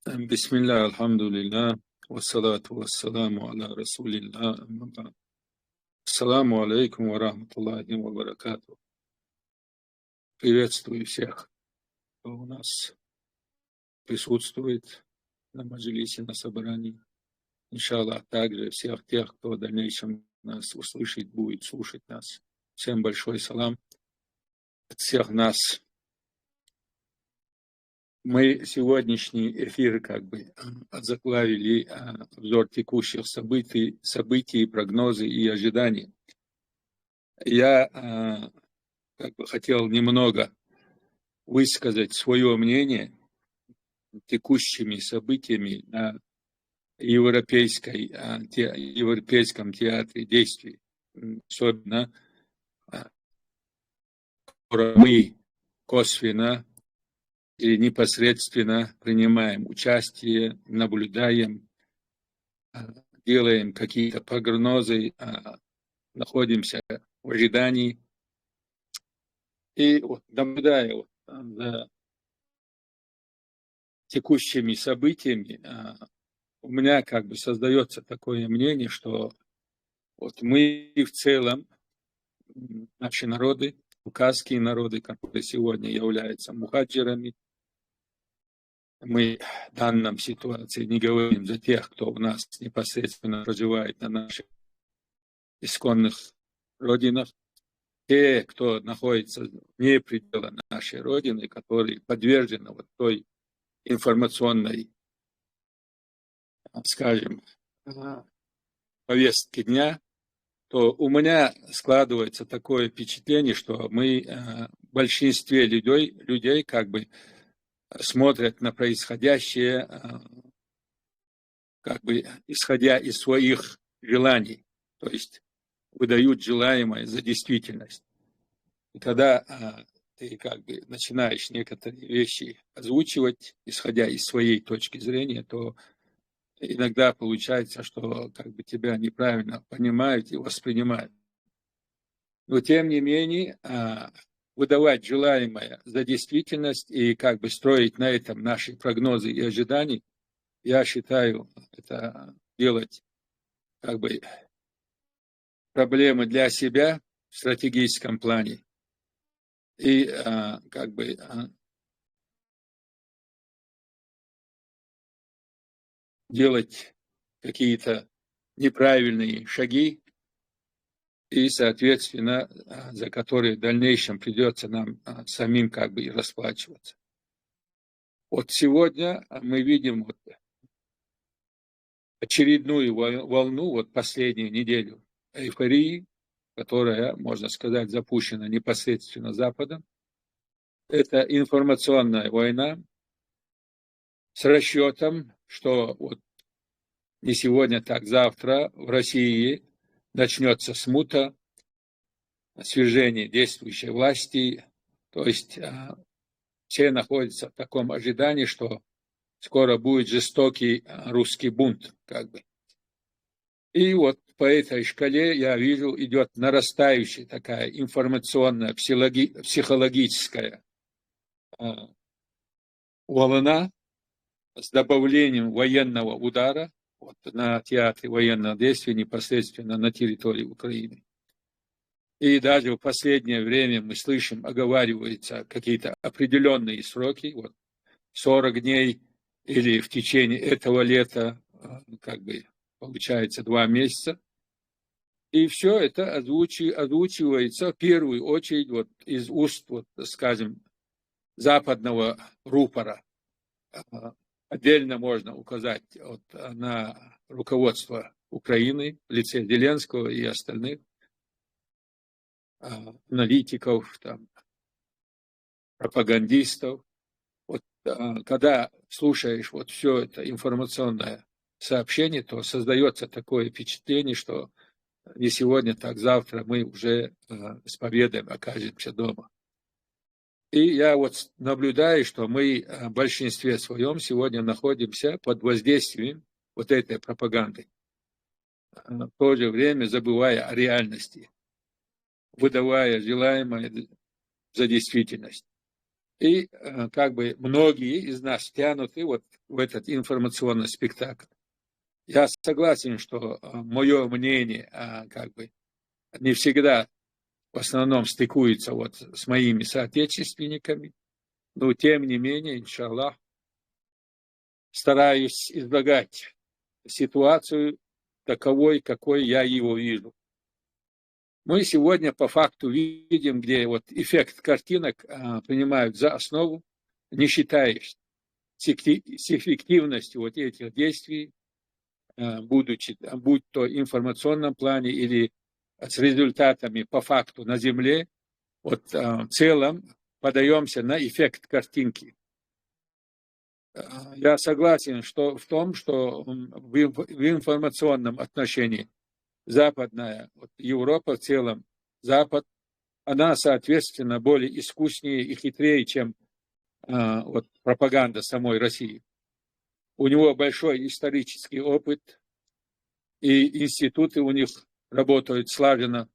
Бисмилля, альхамдулилля, вассалату вассаламу аля расулилля, амма ба'д. Ассаламу алейкум ва рахматуллахи ва баракату. Приветствую всех, кто у нас присутствует на маджлисе, на собрании. Иншаллах, также всех тех, кто в дальнейшем нас услышит, будет слушать нас. Всем большой салам от всех нас. Мы сегодняшний эфир заглавили обзор текущих событий, прогнозы и ожиданий. Я хотел немного высказать свое мнение текущими событиями на европейском театре действий, особенно мы косвенно или непосредственно принимаем участие, наблюдаем, делаем какие-то прогнозы, находимся в ожидании. И наблюдая за текущими событиями, у меня создается такое мнение, что мы в целом, наши народы, кавказские народы, которые сегодня являются мухаджирами, мы в данном ситуации не говорим за тех, кто у нас непосредственно проживает на наших исконных родинах, те, кто находится вне предела нашей родины, которые подвержены той информационной, скажем, повестке дня, то у меня складывается такое впечатление, что мы в большинстве людей смотрят на происходящее, исходя из своих желаний, то есть выдают желаемое за действительность. И когда ты начинаешь некоторые вещи озвучивать, исходя из своей точки зрения, то иногда получается, что тебя неправильно понимают и воспринимают. Но тем не менее, выдавать желаемое за действительность и строить на этом наши прогнозы и ожидания, я считаю, это делать проблемы для себя в стратегическом плане. И делать какие-то неправильные шаги, и, соответственно, за которые в дальнейшем придется нам самим и расплачиваться. Вот сегодня мы видим очередную волну, последнюю неделю эйфории, которая, можно сказать, запущена непосредственно Западом. Это информационная война с расчетом, что не сегодня, так завтра в России начнется смута, свержение действующей власти, то есть все находятся в таком ожидании, что скоро будет жестокий русский бунт, И по этой шкале я вижу, идет нарастающая такая информационная, психологическая волна с добавлением военного удара на театре военного действия непосредственно на территории Украины. И даже в последнее время мы слышим, оговариваются какие-то определенные сроки, 40 дней или в течение этого лета, получается 2 месяца. И все это озвучивается в первую очередь из уст, скажем, западного рупора. Отдельно можно указать на руководство Украины в лице Зеленского и остальных аналитиков, пропагандистов. Когда слушаешь все это информационное сообщение, то создается такое впечатление, что не сегодня, так завтра мы уже с победой окажемся дома. И я наблюдаю, что мы в большинстве своем сегодня находимся под воздействием этой пропаганды, в то же время забывая о реальности, выдавая желаемое за действительность. И как бы многие из нас тянуты вот в этот информационный спектакль. Я согласен, что мое мнение как бы не всегда в основном стыкуется вот с моими соотечественниками, но тем не менее, иншаллах, стараюсь излагать ситуацию таковой, какой я его вижу. Мы сегодня по факту видим, где вот эффект картинок принимают за основу, не считаясь с эффективностью вот этих действий, будь то в информационном плане или с результатами по факту на Земле, вот в целом подаемся на эффект картинки. Я согласен в том, что в информационном отношении западная, вот Европа в целом, Запад, она, соответственно, более искуснее и хитрее, чем вот пропаганда самой России. У него большой исторический опыт, и институты у них работают слаженно.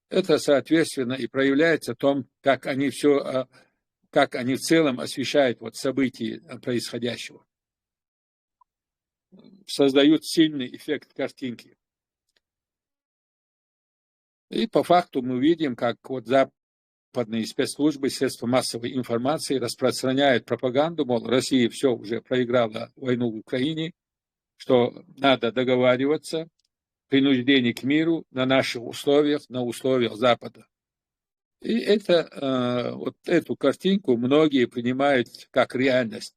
Это, соответственно, и проявляется в том, как они в целом освещают вот события происходящего. Создают сильный эффект картинки. И по факту мы видим, как вот западные спецслужбы, средства массовой информации распространяют пропаганду, мол, Россия все уже проиграла войну в Украине, что надо договариваться, принуждение к миру на наших условиях, на условиях Запада. И вот эту картинку многие принимают как реальность.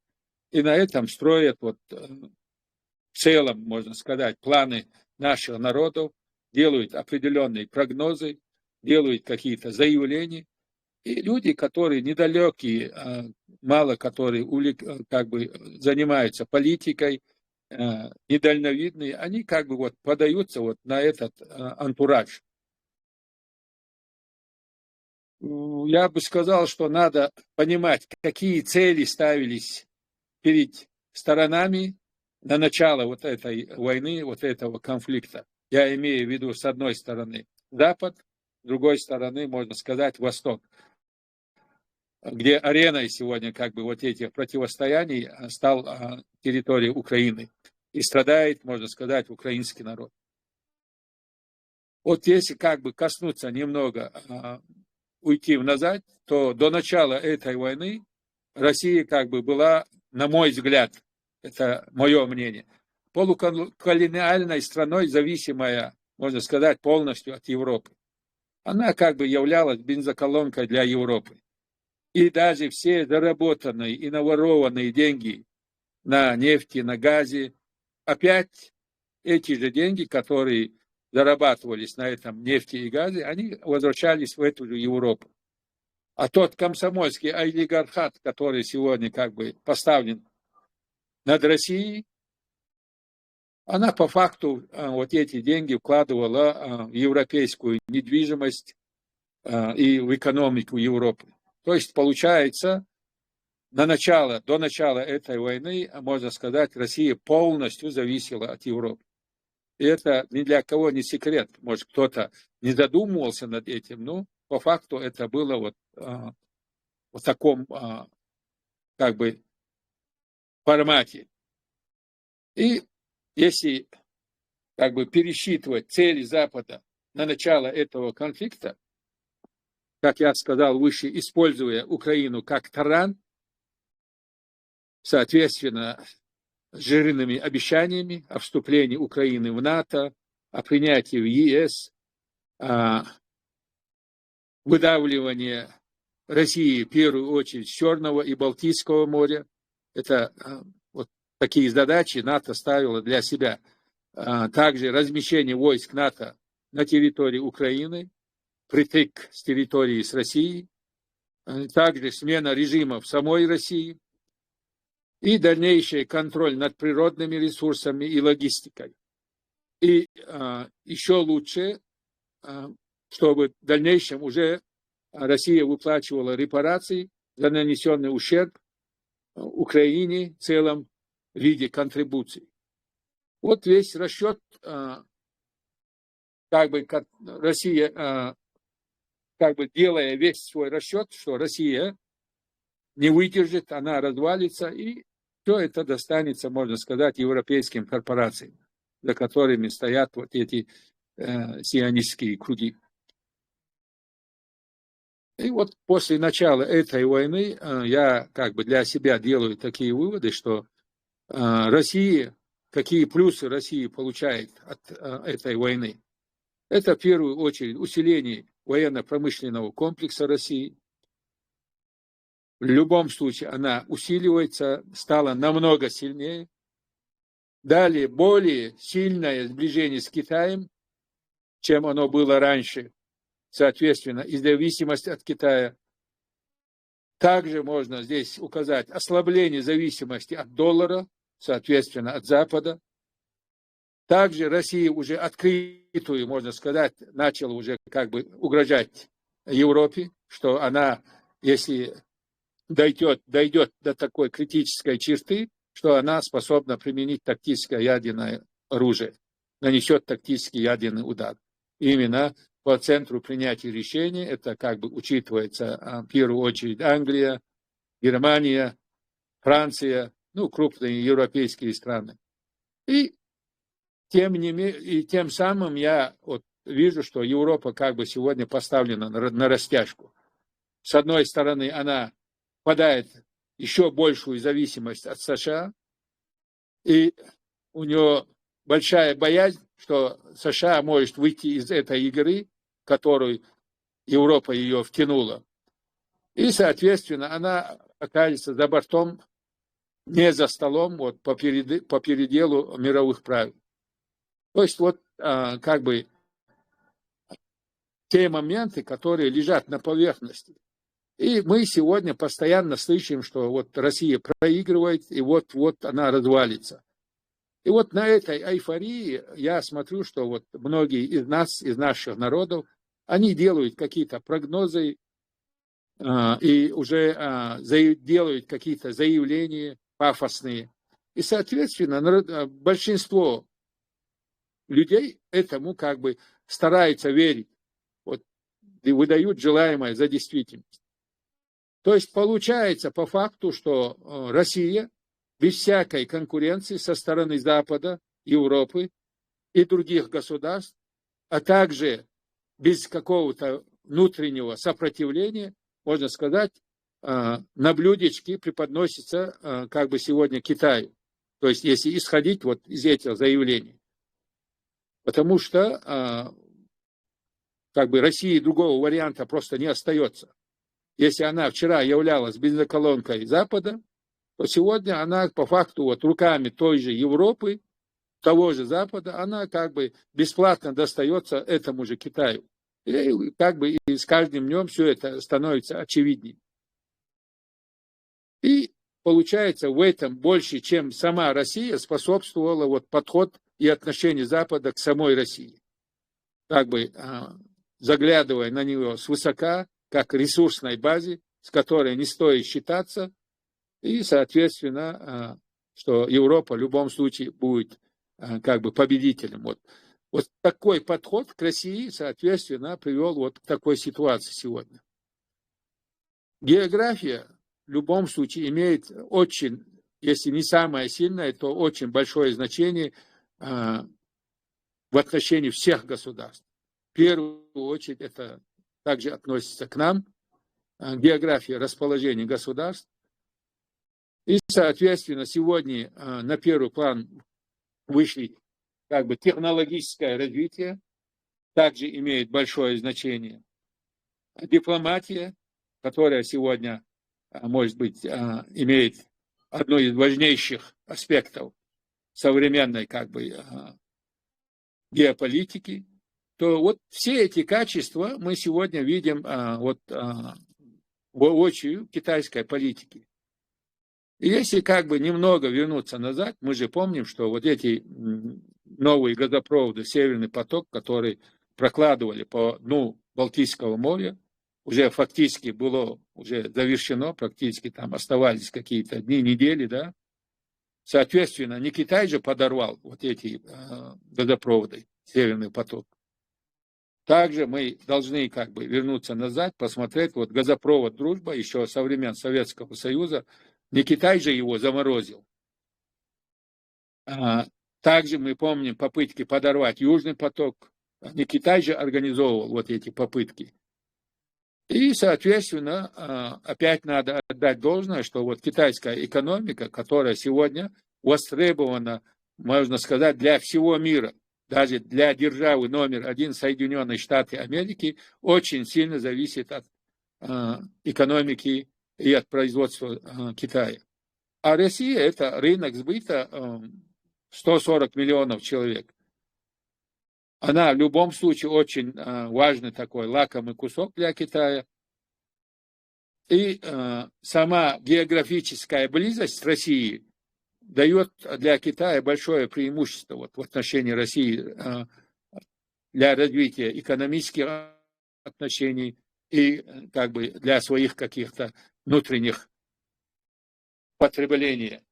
И на этом строят вот в целом, можно сказать, планы наших народов, делают определенные прогнозы, делают какие-то заявления. И люди, которые недалекие, мало которые как бы занимаются политикой, недальновидные, они как бы вот подаются вот на этот антураж. Я бы сказал, что надо понимать, какие цели ставились перед сторонами на начало вот этой войны, вот этого конфликта. Я имею в виду, с одной стороны, Запад, с другой стороны, можно сказать, Восток, где ареной сегодня как бы вот этих противостояний стал территория Украины. И страдает, можно сказать, украинский народ. Вот если как бы коснуться немного, уйти назад, то до начала этой войны Россия как бы была, на мой взгляд, это мое мнение, полуколониальной страной, зависимая, можно сказать, полностью от Европы. Она как бы являлась бензоколонкой для Европы. И даже все заработанные и наворованные деньги на нефти, на газе, опять эти же деньги, которые зарабатывались на этом нефти и газе, они возвращались в эту же Европу. А тот комсомольский олигархат, который сегодня как бы поставлен над Россией, она по факту вот эти деньги вкладывала в европейскую недвижимость и в экономику Европы. То есть, получается, до начала этой войны, можно сказать, Россия полностью зависела от Европы. И это ни для кого не секрет. Может, кто-то не задумывался над этим, но по факту это было вот в таком как бы формате. И если как бы пересчитывать цели Запада на начало этого конфликта, как я сказал выше, используя Украину как таран, соответственно, с жирными обещаниями о вступлении Украины в НАТО, о принятии в ЕС, о выдавливании России в первую очередь Черного и Балтийского моря. Это вот такие задачи НАТО ставило для себя. Также размещение войск НАТО на территории Украины, притык с территории с Россией, также смена режима в самой России и дальнейший контроль над природными ресурсами и логистикой. И еще лучше, чтобы в дальнейшем уже Россия выплачивала репарации за нанесенный ущерб Украине в целом в виде контрибуций. Вот весь расчет, как бы Россия, как бы делая весь свой расчет, что Россия не выдержит, она развалится, и все это достанется, можно сказать, европейским корпорациям, за которыми стоят вот эти сионистские круги. И вот после начала этой войны я как бы для себя делаю такие выводы, что Россия, какие плюсы Россия получает от этой войны. Это в первую очередь усиление военно-промышленного комплекса России. В любом случае она усиливается, стала намного сильнее. Далее более сильное сближение с Китаем, чем оно было раньше. Соответственно, и зависимость от Китая. Также можно здесь указать ослабление зависимости от доллара, соответственно, от Запада. Также Россия уже открытую, можно сказать, начала уже как бы угрожать Европе, что она, если дойдет до такой критической черты, что она способна применить тактическое ядерное оружие, нанесет тактический ядерный удар. Именно по центру принятия решений, это как бы учитывается в первую очередь Англия, Германия, Франция, ну, крупные европейские страны. И тем самым я вот вижу, что Европа как бы сегодня поставлена на растяжку. С одной стороны, она впадает в еще большую зависимость от США, и у нее большая боязнь, что США может выйти из этой игры, в которую Европа ее втянула. И, соответственно, она окажется за бортом, не за столом, вот, по переделу мировых правил. То есть вот как бы те моменты, которые лежат на поверхности. И мы сегодня постоянно слышим, что вот Россия проигрывает, и вот она развалится. И вот на этой эйфории я смотрю, что вот многие из нас, из наших народов, они делают какие-то прогнозы и уже делают какие-то заявления пафосные. И, соответственно, большинство людей этому как бы стараются верить. Вот, и выдают желаемое за действительность. То есть получается по факту, что Россия без всякой конкуренции со стороны Запада, Европы и других государств, а также без какого-то внутреннего сопротивления, можно сказать, на блюдечке преподносится как бы сегодня Китаю. То есть если исходить вот из этих заявлений. Потому что как бы России другого варианта просто не остается. Если она вчера являлась бензоколонкой Запада, то сегодня она по факту вот руками той же Европы, того же Запада, она как бы бесплатно достается этому же Китаю. И как бы и с каждым днем все это становится очевиднее. И получается в этом больше, чем сама Россия, способствовала вот подход и отношение Запада к самой России. Как бы заглядывая на нее свысока, как ресурсной базе, с которой не стоит считаться, и, соответственно, что Европа в любом случае будет как бы победителем. Вот такой подход к России, соответственно, привел вот к такой ситуации сегодня. География в любом случае имеет очень, если не самое сильное, то очень большое значение в отношении всех государств. В первую очередь это также относится к нам, география расположения государств. И, соответственно, сегодня на первый план вышли как бы технологическое развитие, также имеет большое значение. Дипломатия, которая сегодня, может быть, имеет одно из важнейших аспектов современной как бы геополитики, то вот все эти качества мы сегодня видим вот воочию китайской политики. И если как бы немного вернуться назад, мы же помним, что вот эти новые газопроводы «Северный поток», которые прокладывали по дну Балтийского моря, уже фактически было уже завершено, практически там оставались какие-то дни, недели, да. Соответственно, не Китай же подорвал вот эти газопроводы «Северный поток». Также мы должны как бы вернуться назад, посмотреть, вот газопровод «Дружба» еще со времен Советского Союза, не Китай же его заморозил. Также мы помним попытки подорвать Южный поток, не Китай же организовывал вот эти попытки. И, соответственно, опять надо отдать должное, что вот китайская экономика, которая сегодня востребована, можно сказать, для всего мира, даже для державы номер один Соединенные Штаты Америки, очень сильно зависит от экономики и от производства Китая. А Россия – это рынок сбыта 140 миллионов человек. Она в любом случае очень важный такой лакомый кусок для Китая. И сама географическая близость с Россией дает для Китая большое преимущество вот, в отношении России для развития экономических отношений и как бы для своих каких-то внутренних потребления.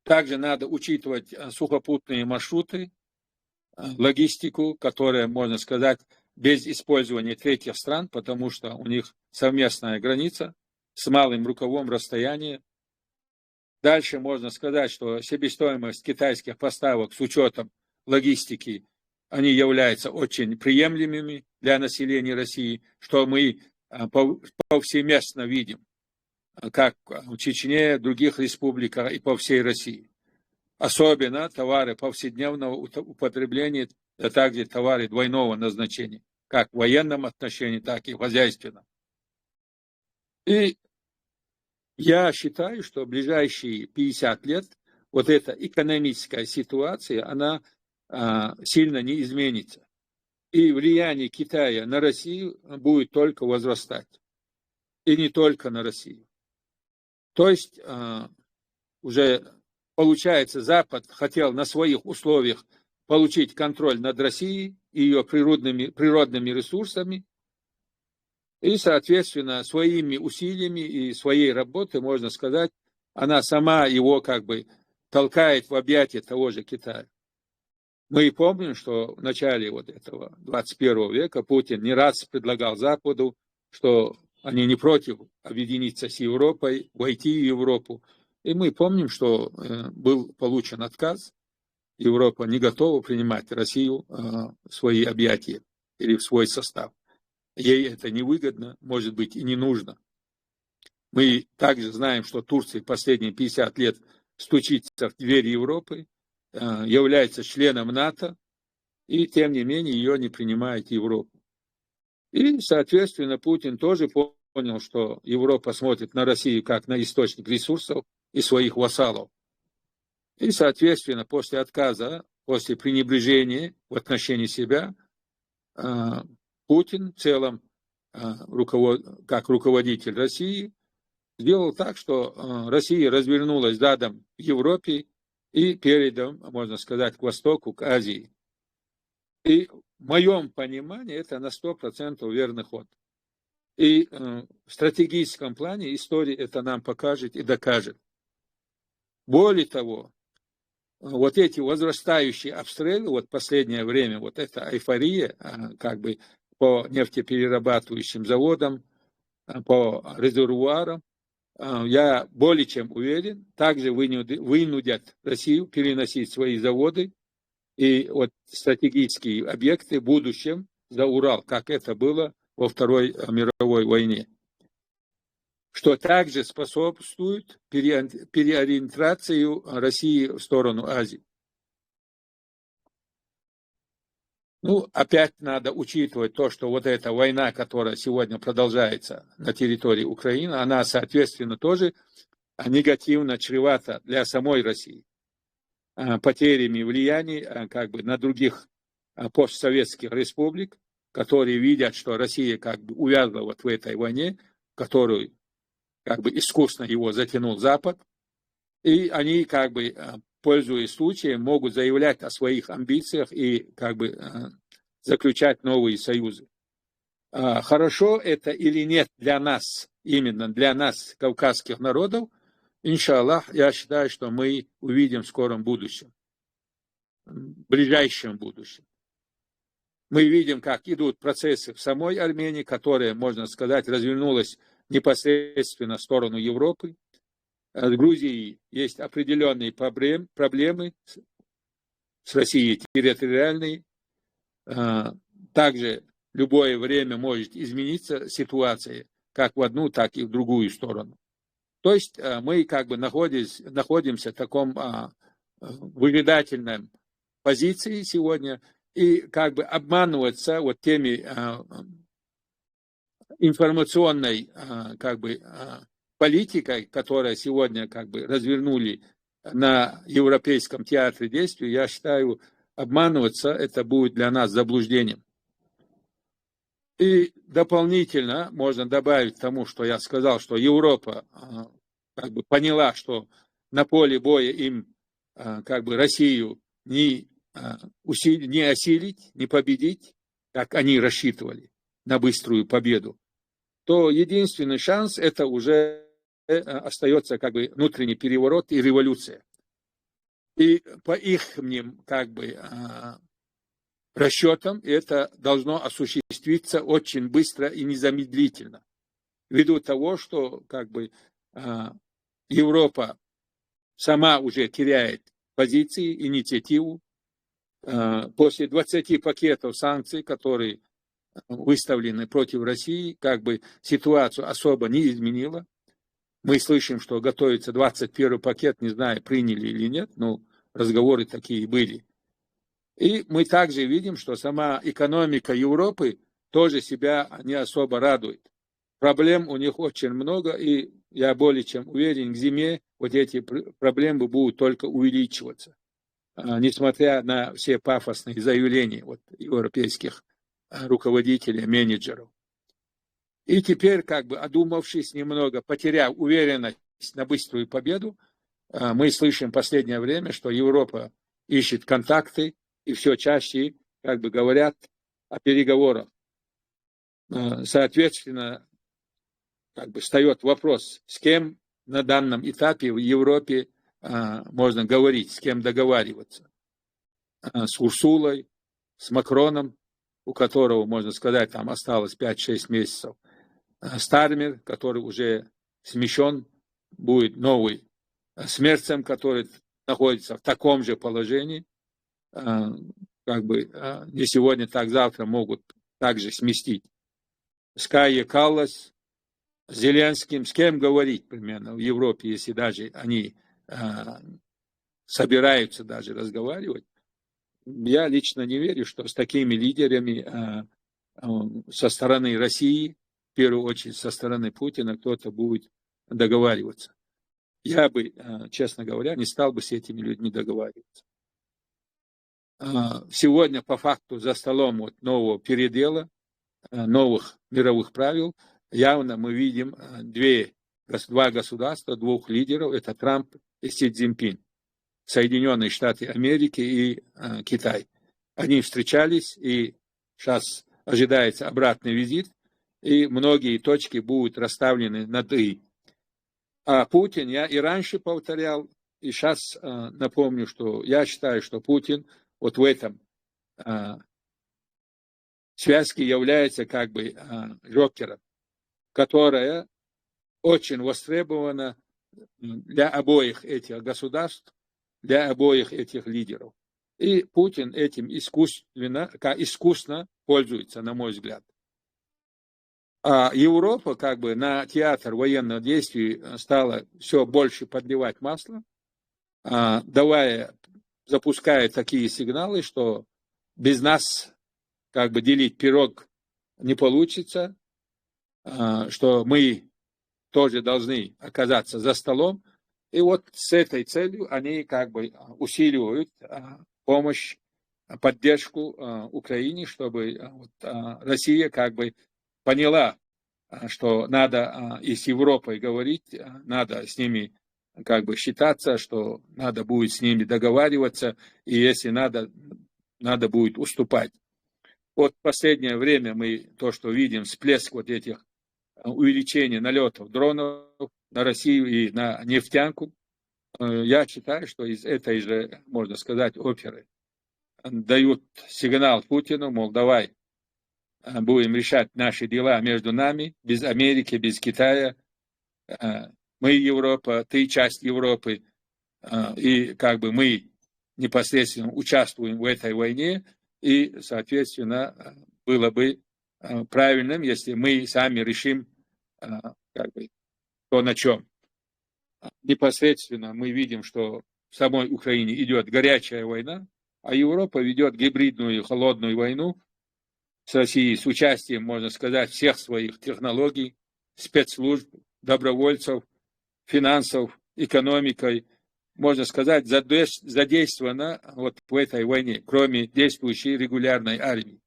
Также надо учитывать сухопутные маршруты, логистику, которая, можно сказать, без использования третьих стран, потому что у них совместная граница с малым рукавом расстояния. Дальше можно сказать, что себестоимость китайских поставок с учетом логистики, они являются очень приемлемыми для населения России, что мы повсеместно видим, как в Чечне, в других республиках и по всей России. Особенно товары повседневного употребления, а также товары двойного назначения, как в военном отношении, так и в хозяйственном. И я считаю, что в ближайшие 50 лет вот эта экономическая ситуация, она сильно не изменится. И влияние Китая на Россию будет только возрастать. И не только на Россию. То есть уже получается, Запад хотел на своих условиях получить контроль над Россией и ее природными ресурсами. И, соответственно, своими усилиями и своей работой, можно сказать, она сама его как бы толкает в объятия того же Китая. Мы помним, что в начале вот этого 21 века Путин не раз предлагал Западу, что они не против объединиться с Европой, войти в Европу. И мы помним, что был получен отказ. Европа не готова принимать Россию в свои объятия или в свой состав. Ей это невыгодно, может быть, и не нужно. Мы также знаем, что Турция последние 50 лет стучится в дверь Европы, является членом НАТО, и тем не менее ее не принимает Европа. И, соответственно, Путин тоже понял, что Европа смотрит на Россию как на источник ресурсов и своих вассалов. И, соответственно, после отказа, после пренебрежения в отношении себя, Путин в целом, как руководитель России, сделал так, что Россия развернулась задом в Европе и передом, можно сказать, к востоку, к Азии. И в моем понимании это на 100% верный ход. И в стратегическом плане история это нам покажет и докажет. Более того, вот эти возрастающие обстрелы, вот в последнее время, вот эта эйфория, как бы по нефтеперерабатывающим заводам, по резервуарам, я более чем уверен, также вынудят Россию переносить свои заводы и вот стратегические объекты в будущем за Урал, как это было во Второй мировой войне, что также способствует переориентации России в сторону Азии. Ну, опять надо учитывать то, что вот эта война, которая сегодня продолжается на территории Украины, она, соответственно, тоже негативно чревата для самой России потерями влияния как бы на других постсоветских республик, которые видят, что Россия как бы увязла вот в этой войне, которую как бы искусно его затянул Запад, и они как бы, пользуясь случаем, могут заявлять о своих амбициях и как бы заключать новые союзы. Хорошо это или нет для нас, именно для нас, кавказских народов, иншаллах, я считаю, что мы увидим в скором будущем, в ближайшем будущем. Мы видим, как идут процессы в самой Армении, которая, можно сказать, развернулась непосредственно в сторону Европы. В Грузии есть определенные проблемы с Россией территориальные. Также любое время может измениться ситуация как в одну, так и в другую сторону. То есть мы как бы находимся в таком выжидательном позиции сегодня, и как бы обманываться вот теми информационной как бы политикой, которая сегодня как бы развернули на Европейском театре действий, я считаю, обманываться это будет для нас заблуждением. И дополнительно можно добавить к тому, что я сказал, что Европа как бы поняла, что на поле боя им как бы Россию не осилить, не победить, как они рассчитывали на быструю победу, то единственный шанс это уже остается как бы внутренний переворот и революция. И по их как бы расчетам это должно осуществиться очень быстро и незамедлительно, ввиду того, что как бы Европа сама уже теряет позиции, инициативу. После 20 пакетов санкций, которые выставлены против России, как бы ситуацию особо не изменила. Мы слышим, что готовится 21 пакет, не знаю, приняли или нет, но разговоры такие были. И мы также видим, что сама экономика Европы тоже себя не особо радует. Проблем у них очень много, и я более чем уверен, к зиме вот эти проблемы будут только увеличиваться, несмотря на все пафосные заявления вот, европейских руководителей, менеджеров. И теперь, как бы одумавшись немного, потеряв уверенность на быструю победу, мы слышим в последнее время, что Европа ищет контакты и все чаще как бы говорят о переговорах. Соответственно, как бы встает вопрос, с кем на данном этапе в Европе можно говорить, с кем договариваться. С Урсулой, с Макроном, у которого, можно сказать, там осталось 5-6 месяцев. Стармер, который уже смещен, будет новый. С Мерцем, который находится в таком же положении, как бы не сегодня, так завтра могут также сместить. С Кайей Каллас, с Зеленским, с кем говорить примерно в Европе, если даже они собираются даже разговаривать. Я лично не верю, что с такими лидерами со стороны России, в первую очередь со стороны Путина, кто-то будет договариваться. Я бы, честно говоря, не стал бы с этими людьми договариваться. Сегодня, по факту, за столом вот нового передела, новых мировых правил, явно мы видим два государства, двух лидеров, это Трамп и Си Цзиньпин, Соединенные Штаты Америки и Китай. Они встречались, и сейчас ожидается обратный визит, и многие точки будут расставлены над «и». А Путин, я и раньше повторял, и сейчас напомню, что я считаю, что Путин вот в этом связке является как бы жокером, которая очень востребована для обоих этих государств, для обоих этих лидеров. И Путин этим искусно пользуется, на мой взгляд. А Европа как бы на театр военных действий стала все больше подливать масло, запуская такие сигналы, что без нас как бы делить пирог не получится, что мы тоже должны оказаться за столом. И вот с этой целью они как бы усиливают помощь, поддержку Украине, чтобы Россия как бы поняла, что надо и с Европой говорить, надо с ними как бы считаться, что надо будет с ними договариваться, и если надо будет уступать. Вот в последнее время мы то, что видим, всплеск вот этих увеличения налетов дронов на Россию и на нефтянку, я считаю, что из этой же, можно сказать, оперы дают сигнал Путину, мол, давай будем решать наши дела между нами, без Америки, без Китая. Мы Европа, ты часть Европы, и как бы мы непосредственно участвуем в этой войне, и, соответственно, было бы правильным, если мы сами решим, как бы, то на чем. Непосредственно мы видим, что в самой Украине идет горячая война, а Европа ведет гибридную холодную войну с Россией, с участием, можно сказать, всех своих технологий, спецслужб, добровольцев, финансов, экономикой, можно сказать, задействована вот в этой войне, кроме действующей регулярной армии.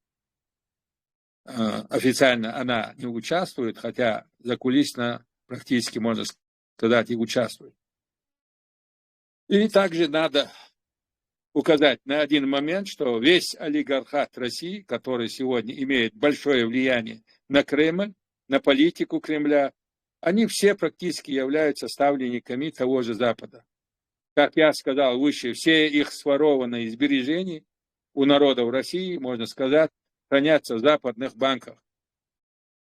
Официально она не участвует, хотя закулисно практически, можно сказать, и участвует. И также надо указать на один момент, что весь олигархат России, который сегодня имеет большое влияние на Кремль, на политику Кремля, они все практически являются ставленниками того же Запада. Как я сказал выше, все их сворованные сбережения у народов России, можно сказать, хранятся в западных банках.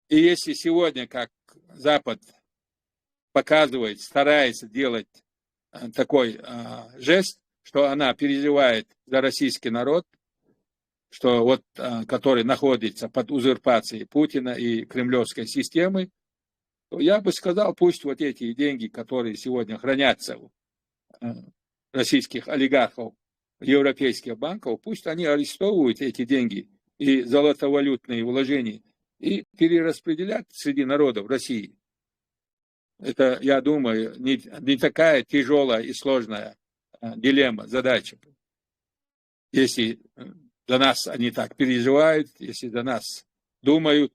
И если сегодня, как Запад показывает, старается делать такой жест, что она переживает за российский народ, что вот, который находится под узурпацией Путина и кремлевской системы, то я бы сказал, пусть вот эти деньги, которые сегодня хранятся у российских олигархов, европейских банков, пусть они арестовывают эти деньги и золотовалютные вложения и перераспределят среди народов России. Это, я думаю, не такая тяжелая и сложная дилемма, задача. Если за нас они так переживают, если за нас думают.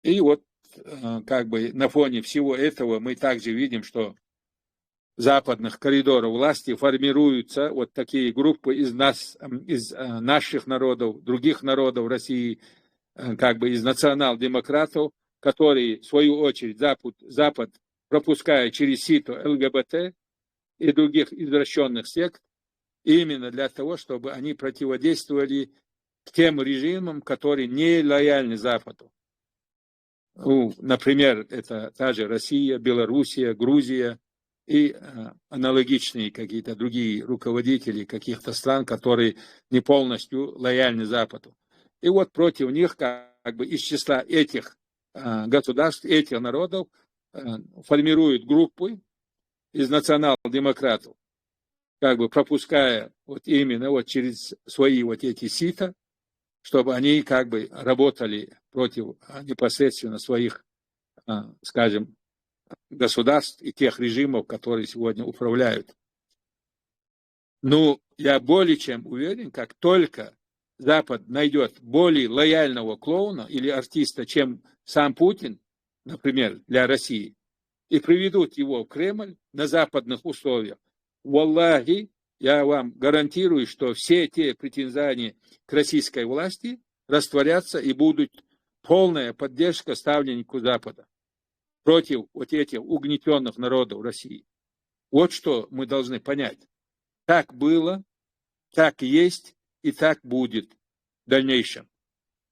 И вот как бы на фоне всего этого мы также видим, что западных коридоров власти формируются вот такие группы из наших народов, других народов России, как бы из национал-демократов, которые, в свою очередь, Запад пропуская через сито ЛГБТ и других извращенных сект, именно для того, чтобы они противодействовали тем режимам, которые не лояльны Западу. Ну, например, это та же Россия, Белоруссия, Грузия и аналогичные какие-то другие руководители каких-то стран, которые не полностью лояльны Западу. И вот против них, как бы из числа этих государств, этих народов, формируют группы из национал-демократов, как бы пропуская вот именно вот через свои вот эти сита, чтобы они как бы работали против непосредственно своих, скажем, государств и тех режимов, которые сегодня управляют. Ну, я более чем уверен, как только Запад найдет более лояльного клоуна или артиста, чем сам Путин, например, для России, и приведут его в Кремль на западных условиях, валлахи, я вам гарантирую, что все те претензии к российской власти растворятся и будет полная поддержка ставленнику Запада против вот этих угнетенных народов России. Вот что мы должны понять. Так было, так есть и так будет в дальнейшем.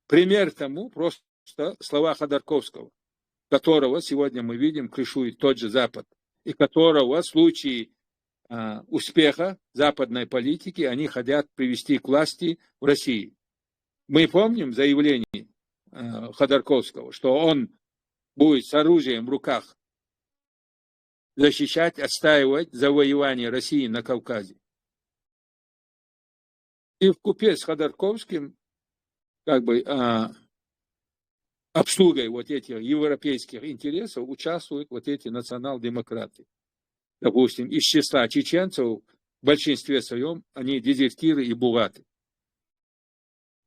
Пример тому просто слова Ходорковского, которого сегодня мы видим крышует тот же Запад, и которого в случае успеха западной политики они хотят привести к власти в России. Мы помним заявление Ходорковского, что он будет с оружием в руках защищать, отстаивать завоевание России на Кавказе. И вкупе с Ходорковским как бы обслугой вот этих европейских интересов участвуют вот эти национал-демократы. Допустим, из числа чеченцев в большинстве своем они дезертиры и булаты.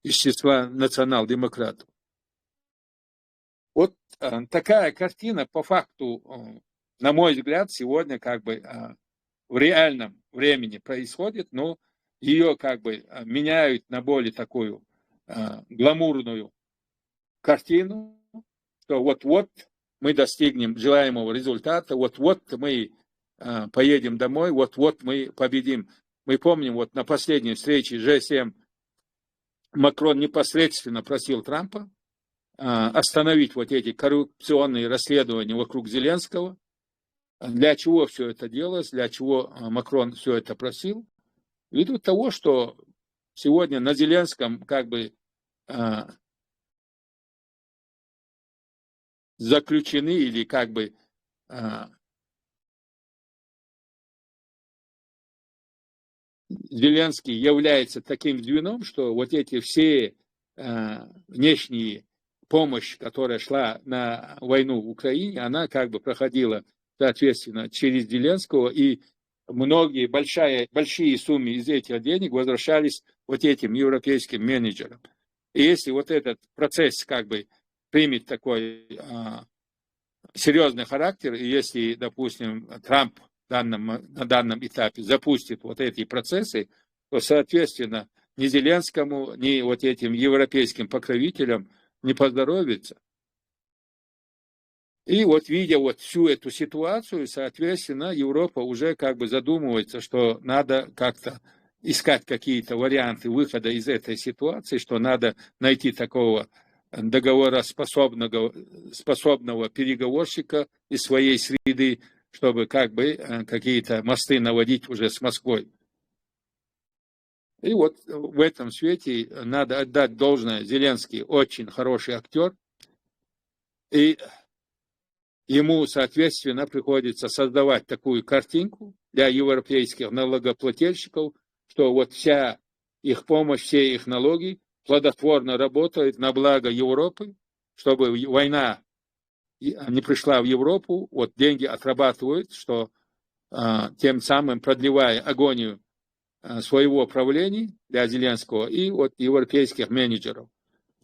Из числа национал-демократов. Вот такая картина по факту, на мой взгляд, сегодня как бы в реальном времени происходит, но ее как бы меняют на более такую гламурную картину, что вот-вот мы достигнем желаемого результата, вот-вот мы поедем домой, вот-вот мы победим. мы помним, вот на последней встрече G7 Макрон непосредственно просил Трампа остановить вот эти коррупционные расследования вокруг Зеленского. Для чего все это делалось, для чего Макрон все это просил? Ввиду того, что сегодня на Зеленском как бы заключены или как бы Зеленский является таким звеном, что вот эти все внешние помощь, которая шла на войну в Украине, она как бы проходила, соответственно, через Зеленского, и многие большие суммы из этих денег возвращались вот этим европейским менеджерам. И если вот этот процесс как бы примет такой серьезный характер, и если, допустим, Трамп на данном этапе запустит вот эти процессы, то, соответственно, ни Зеленскому, ни вот этим европейским покровителям не поздоровится. И вот видя вот всю эту ситуацию, соответственно, Европа уже как бы задумывается, что надо как-то искать какие-то варианты выхода из этой ситуации, что надо найти такого договороспособного переговорщика из своей среды, чтобы как бы какие-то мосты наводить уже с Москвой. И вот в этом свете надо отдать должное: Зеленский очень хороший актер, и ему, соответственно, приходится создавать такую картинку для европейских налогоплательщиков, что вот вся их помощь, все их налоги плодотворно работают на благо Европы, чтобы война не пришла в Европу, вот деньги отрабатывают, что тем самым продлевая агонию своего правления для Зеленского и вот европейских менеджеров.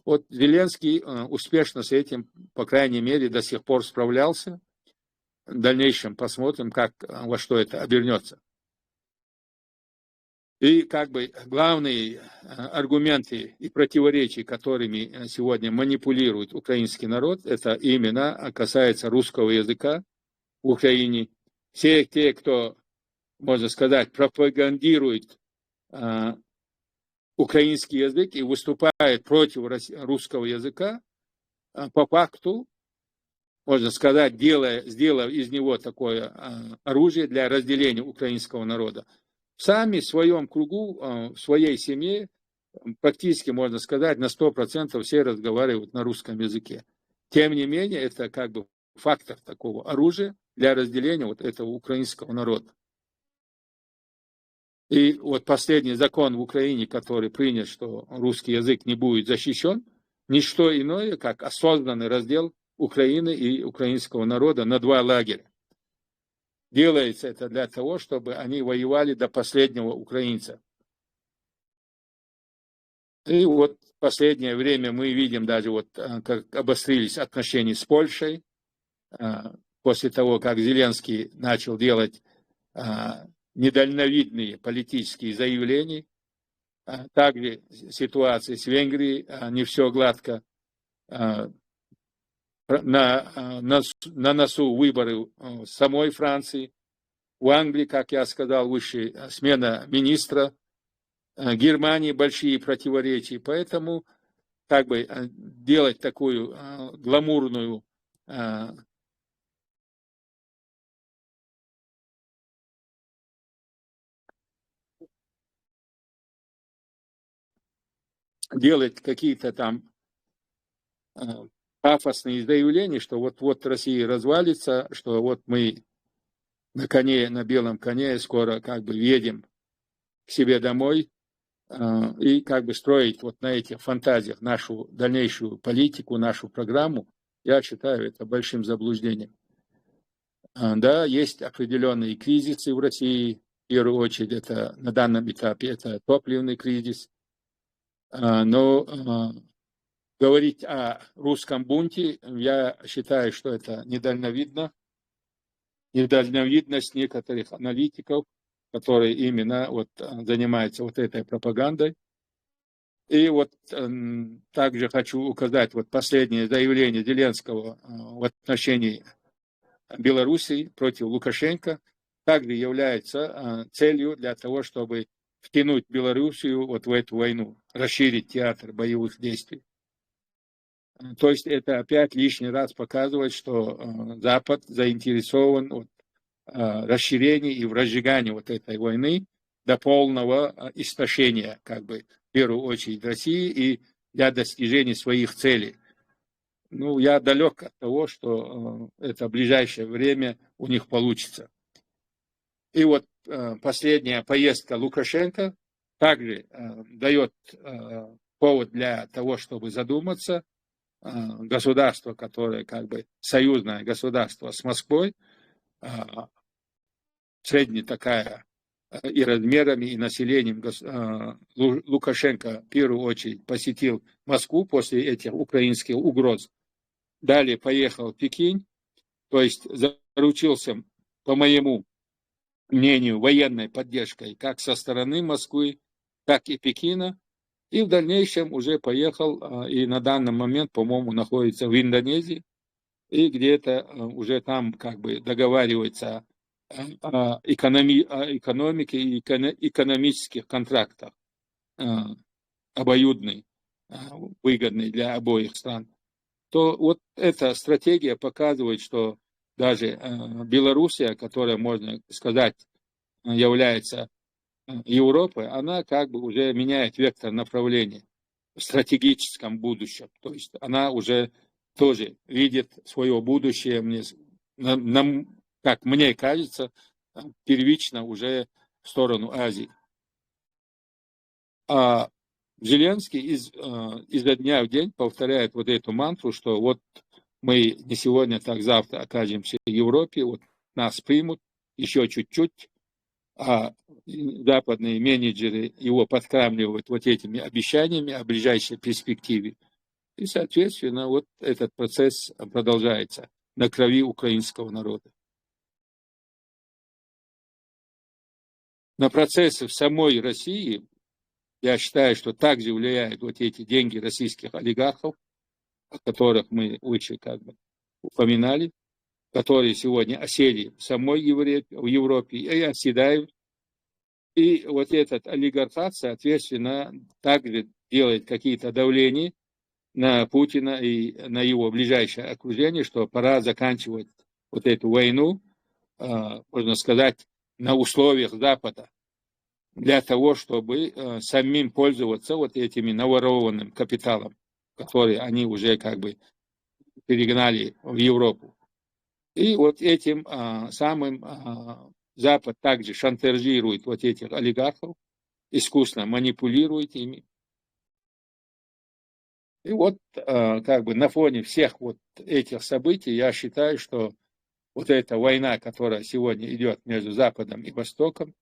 Вот Зеленский успешно с этим, по крайней мере, до сих пор справлялся. В дальнейшем посмотрим, во что это обернется. И как бы главные аргументы и противоречия, которыми сегодня манипулирует украинский народ, это именно касается русского языка в Украине. Все те, кто, можно сказать, пропагандирует украинский язык и выступает против русского языка, по факту, можно сказать, сделав из него такое оружие для разделения украинского народа, сами в своем кругу, в своей семье, практически, можно сказать, на 100% все разговаривают на русском языке. Тем не менее, это как бы фактор такого оружия для разделения вот этого украинского народа. И вот последний закон в Украине, который принят, что русский язык не будет защищен, ни что иное, как осознанный раздел Украины и украинского народа на два лагеря. Делается это для того, чтобы они воевали до последнего украинца. И вот в последнее время мы видим даже, вот, как обострились отношения с Польшей, после того, как Зеленский начал делать недальновидные политические заявления. Также ситуация с Венгрией, не все гладко. На носу выборы в самой Франции. В Англии, как я сказал выше, смена министра. Германии большие противоречия. Поэтому как бы делать такую гламурную делать какие-то там пафосные заявления, что вот Россия развалится, что вот мы на коне, на белом коне скоро как бы едем к себе домой, и как бы строить вот на этих фантазиях нашу дальнейшую политику, нашу программу, я считаю это большим заблуждением. Да, есть определенные кризисы в России, в первую очередь это на данном этапе это топливный кризис, но говорить о русском бунте, я считаю, что это недальновидность некоторых аналитиков, которые именно вот занимаются вот этой пропагандой. И вот также хочу указать вот последнее заявление Зеленского в отношении Белоруссии против Лукашенко также является целью для того, чтобы втянуть Белоруссию вот в эту войну, расширить театр боевых действий. То есть это опять лишний раз показывает, что Запад заинтересован в расширении и в разжигании вот этой войны до полного истощения, как бы, в первую очередь России и для достижения своих целей. Ну, я далек от того, что это в ближайшее время у них получится. И вот последняя поездка Лукашенко также дает повод для того, чтобы задуматься. Государство, которое как бы союзное государство с Москвой, средняя такая и размерами, и населением. Лукашенко в первую очередь посетил Москву после этих украинских угроз. Далее поехал в Пекин, то есть заручился, по моему мнению, военной поддержкой как со стороны Москвы, так и Пекина. И в дальнейшем уже поехал, и на данный момент, по-моему, находится в Индонезии, и где-то уже там как бы договаривается о экономике и экономических контрактах, обоюдный, выгодный для обоих стран. То вот эта стратегия показывает, что даже Белоруссия, которая, можно сказать, является Европы, она как бы уже меняет вектор направления в стратегическом будущем. То есть она уже тоже видит свое будущее, как мне кажется, первично уже в сторону Азии. А Зеленский изо дня в день повторяет вот эту мантру, что вот мы не сегодня, так завтра окажемся в Европе, вот нас примут еще чуть-чуть, а западные менеджеры его подкармливают вот этими обещаниями о ближайшей перспективе. И, соответственно, вот этот процесс продолжается на крови украинского народа. На процессы в самой России, я считаю, что также влияют вот эти деньги российских олигархов, о которых мы выше как бы упоминали, которые сегодня осели в самой Европе и оседают. И вот этот олигархат, соответственно, также делает какие-то давления на Путина и на его ближайшее окружение, что пора заканчивать вот эту войну, можно сказать, на условиях Запада, для того, чтобы самим пользоваться вот этими наворованным капиталом, который они уже как бы перегнали в Европу. И вот этим самым Запад также шантажирует вот этих олигархов, искусно манипулирует ими. И вот как бы на фоне всех вот этих событий я считаю, что вот эта война, которая сегодня идет между Западом и Востоком,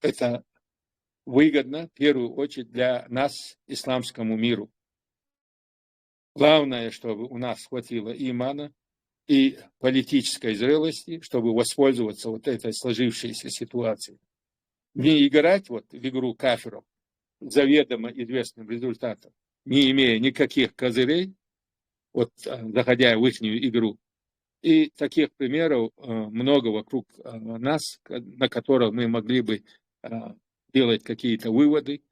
это выгодно в первую очередь для нас, исламскому миру. Главное, чтобы у нас хватило имана и политической зрелости, чтобы воспользоваться вот этой сложившейся ситуацией. Не играть вот в игру кафиров с заведомо известным результатом, не имея никаких козырей, вот заходя в их игру. И таких примеров много вокруг нас, на которых мы могли бы делать какие-то выводы,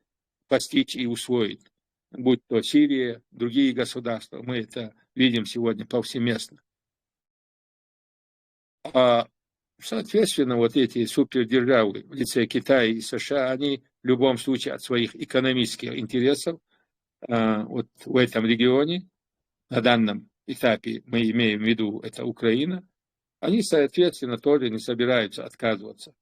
постичь и усвоить. Будь то Сирия, другие государства, мы это видим сегодня повсеместно. А, соответственно, вот эти супердержавы в лице Китая и США, они в любом случае от своих экономических интересов вот в этом регионе, на данном этапе мы имеем в виду, это Украина, они, соответственно, тоже не собираются отказываться.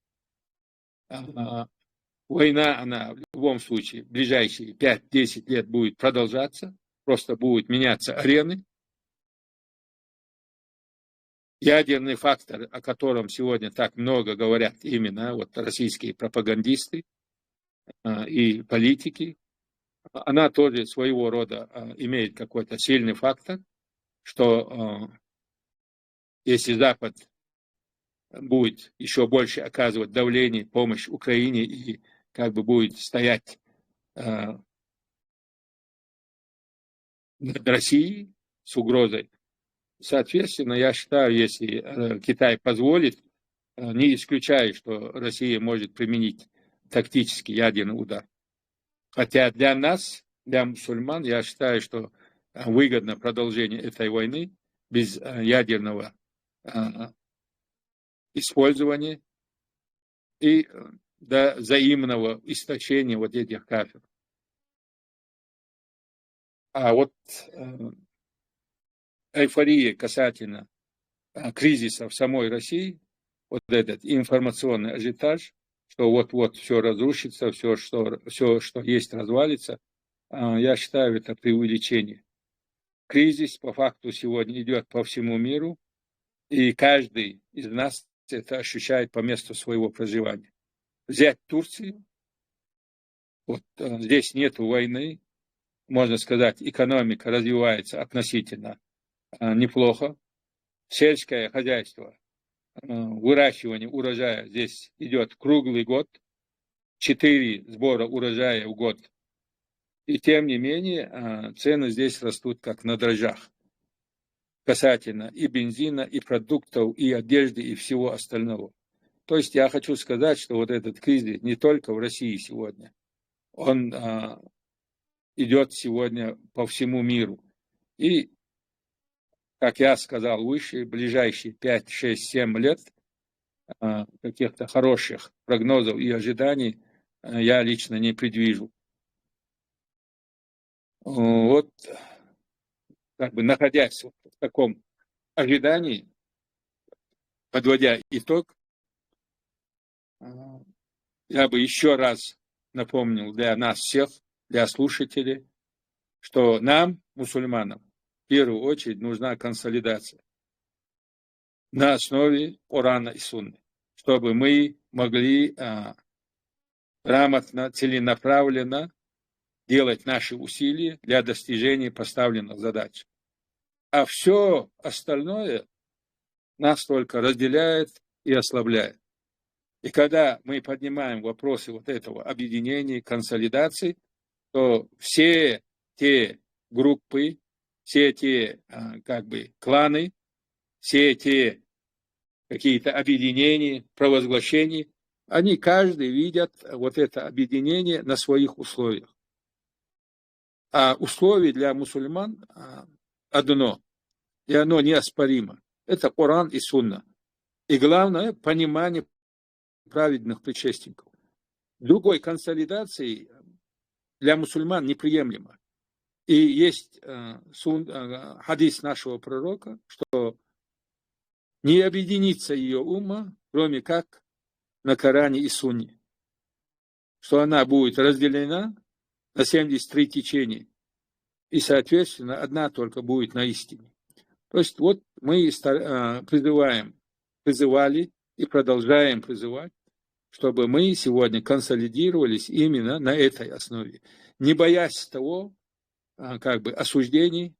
Война, она в любом случае в ближайшие 5-10 лет будет продолжаться, просто будут меняться арены. Ядерный фактор, о котором сегодня так много говорят именно вот российские пропагандисты и политики, она тоже своего рода имеет какой-то сильный фактор, что если Запад будет еще больше оказывать давление, помощь Украине и как бы будет стоять над Россией с угрозой, соответственно, я считаю, если Китай позволит, не исключаю, что Россия может применить тактический ядерный удар. Хотя для нас, для мусульман, я считаю, что выгодно продолжение этой войны без ядерного использования и до взаимного истощения вот этих кафир. А вот эйфория касательно кризиса в самой России, вот этот информационный ажиотаж, что вот-вот все разрушится, все, что есть, развалится, я считаю, это преувеличение. Кризис по факту сегодня идет по всему миру, и каждый из нас это ощущает по месту своего проживания. Взять Турцию, вот здесь нет войны, можно сказать, экономика развивается относительно неплохо. Сельское хозяйство, выращивание урожая здесь идет круглый год, 4 сбора урожая в год. И тем не менее цены здесь растут как на дрожжах. Касательно и бензина, и продуктов, и одежды, и всего остального. То есть я хочу сказать, что вот этот кризис не только в России сегодня, он идет сегодня по всему миру. И, как я сказал выше, ближайшие 5, 6, 7 лет каких-то хороших прогнозов и ожиданий я лично не предвижу. Вот, как бы находясь в таком ожидании, подводя итог, я бы еще раз напомнил для нас всех, для слушателей, что нам, мусульманам, в первую очередь нужна консолидация на основе Корана и Сунны, чтобы мы могли грамотно, целенаправленно делать наши усилия для достижения поставленных задач. А все остальное нас только разделяет и ослабляет. И когда мы поднимаем вопросы вот этого объединения, консолидации, то все те группы, все те как бы кланы, все те какие-то объединения, провозглашения, они каждый видят вот это объединение на своих условиях. А условие для мусульман одно, и оно неоспоримо. Это Коран и Сунна. И главное, понимание праведных предшественников. Другой консолидации для мусульман неприемлемо. И есть хадис нашего пророка, что не объединится ее умма, кроме как на Коране и Сунне. Что она будет разделена на 73 течения. И, соответственно, одна только будет на истине. То есть вот мы призывали и продолжаем призывать, чтобы мы сегодня консолидировались именно на этой основе, не боясь того, как бы, осуждений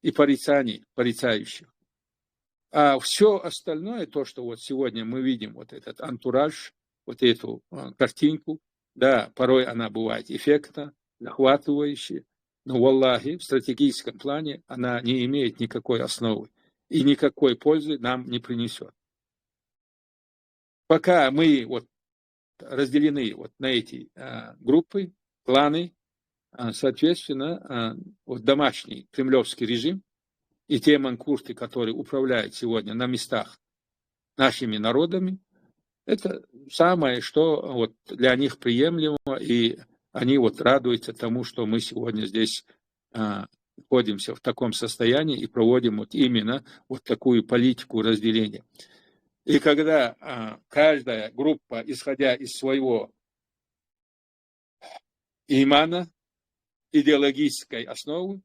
и порицаний, порицающих. А все остальное, то, что вот сегодня мы видим, вот этот антураж, вот эту картинку, да, порой она бывает эффектна, захватывающая, но, валлахи, в стратегическом плане она не имеет никакой основы и никакой пользы нам не принесет. Пока мы вот разделены вот на эти группы, кланы, соответственно, вот домашний кремлевский режим и те манкурты, которые управляют сегодня на местах нашими народами, это самое, что вот для них приемлемо, и они вот радуются тому, что мы сегодня здесь находимся в таком состоянии и проводим вот именно вот такую политику разделения. И когда каждая группа, исходя из своего имана, идеологической основы,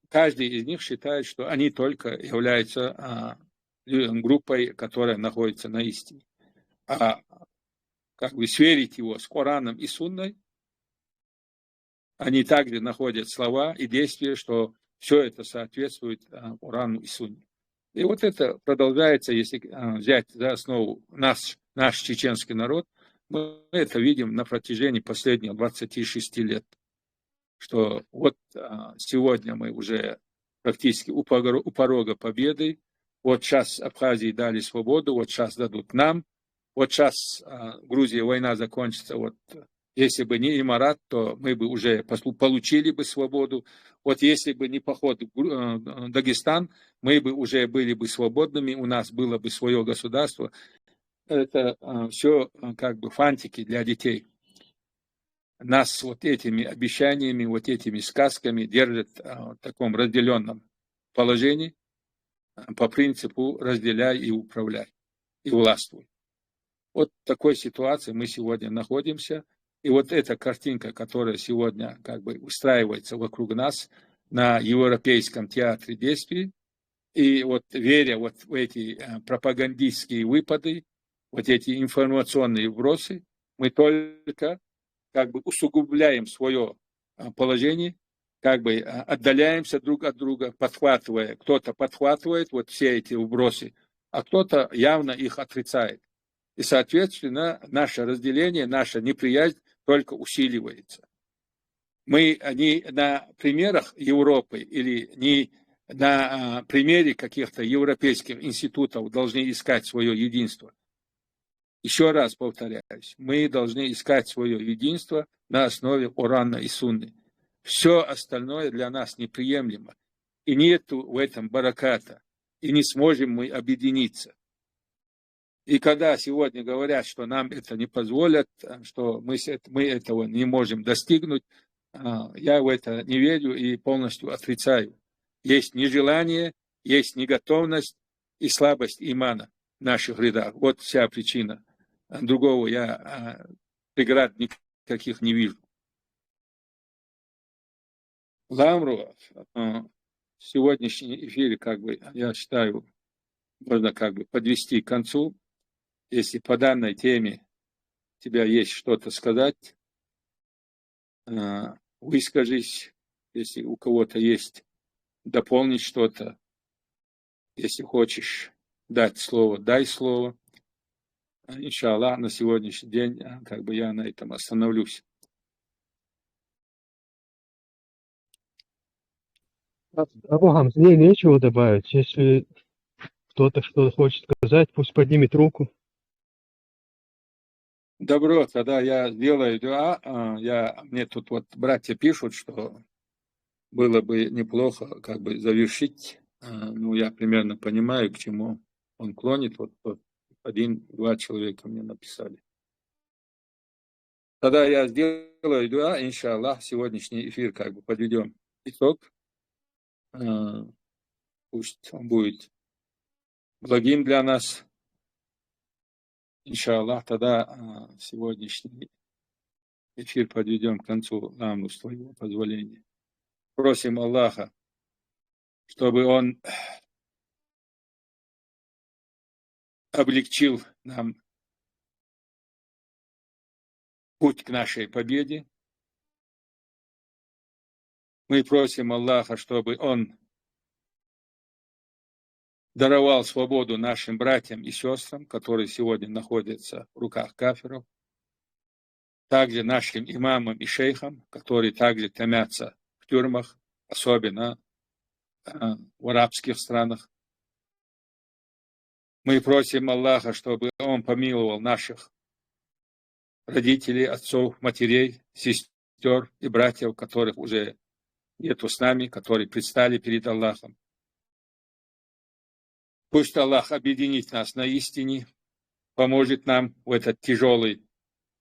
каждый из них считает, что они только являются группой, которая находится на истине. А как бы сверить его с Кораном и Сунной, они также находят слова и действия, что все это соответствует Корану и Сунне. И вот это продолжается, если взять за основу наш чеченский народ, мы это видим на протяжении последних 26 лет. Что вот сегодня мы уже практически у порога победы, вот сейчас Абхазии дали свободу, вот сейчас дадут нам, Вот сейчас Грузия, война закончится, вот если бы не Эмират, то мы бы уже получили бы свободу. Вот если бы не поход в Дагестан, мы бы уже были бы свободными, у нас было бы свое государство. Это все как бы фантики для детей. Нас вот этими обещаниями, вот этими сказками держат в таком разделенном положении по принципу разделяй и управляй, и властвуй. Вот в такой ситуации мы сегодня находимся. И вот эта картинка, которая сегодня как бы устраивается вокруг нас на Европейском театре действий, и вот веря вот в эти пропагандистские выпады, вот эти информационные вбросы, мы только как бы усугубляем свое положение, как бы отдаляемся друг от друга, подхватывая. Кто-то подхватывает вот все эти вбросы, а кто-то явно их отрицает. И, соответственно, наше разделение, наша неприязнь только усиливается. Мы не на примерах Европы или не на примере каких-то европейских институтов должны искать свое единство. Еще раз повторяюсь, мы должны искать свое единство на основе Корана и Сунны. Все остальное для нас неприемлемо. И нету в этом бараката. И не сможем мы объединиться. И когда сегодня говорят, что нам это не позволят, что мы этого не можем достигнуть, я в это не верю и полностью отрицаю. Есть нежелание, есть неготовность и слабость имана в наших рядах. Вот вся причина. Другого я преград никаких не вижу. Ламру, сегодняшний эфир, как бы, я считаю, можно как бы подвести к концу. Если по данной теме у тебя есть что-то сказать, выскажись. Если у кого-то есть дополнить что-то, если хочешь дать слово, дай слово. Иншаллах, на сегодняшний день как бы я на этом остановлюсь. Абу Хамз, мне нечего добавить. Если кто-то что-то хочет сказать, пусть поднимет руку. Добро, тогда я сделаю дуа. Мне тут вот братья пишут, что было бы неплохо как бы завершить. Ну, я примерно понимаю, к чему он клонит. Вот 1-2 человека мне написали. Тогда я сделаю дуа, иншаллах, сегодняшний эфир как бы подведем итог. Пусть он будет благим для нас. Иншаллах, тогда сегодняшний эфир подведем к концу нам, с твоего позволения. Просим Аллаха, чтобы Он облегчил нам путь к нашей победе. Мы просим Аллаха, чтобы Он даровал свободу нашим братьям и сестрам, которые сегодня находятся в руках кафиров, также нашим имамам и шейхам, которые также томятся в тюрьмах, особенно в арабских странах. Мы просим Аллаха, чтобы Он помиловал наших родителей, отцов, матерей, сестер и братьев, которых уже нету с нами, которые предстали перед Аллахом. Пусть Аллах объединит нас на истине, поможет нам в этот тяжелый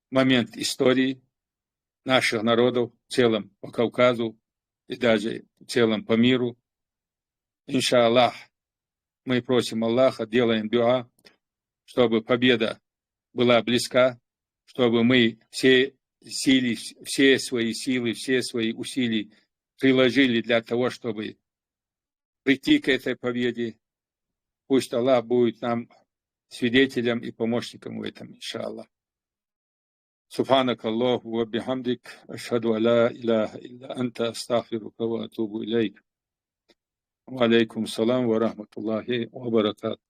момент истории наших народов в целом по Кавказу и даже в целом по миру. Иншаллах, мы просим Аллаха, делаем дуа, чтобы победа была близка, чтобы мы все свои силы, все свои усилия приложили для того, чтобы прийти к этой победе. Пусть Аллах будет нам свидетелем и помощником в этом, иншаллах. Субханак Аллаху ва бихамдик, ашхаду ала илляха илля анта, астагфирука ва атубу илейк. Ва алейкум салам ва рахматуллахи ва баракатух.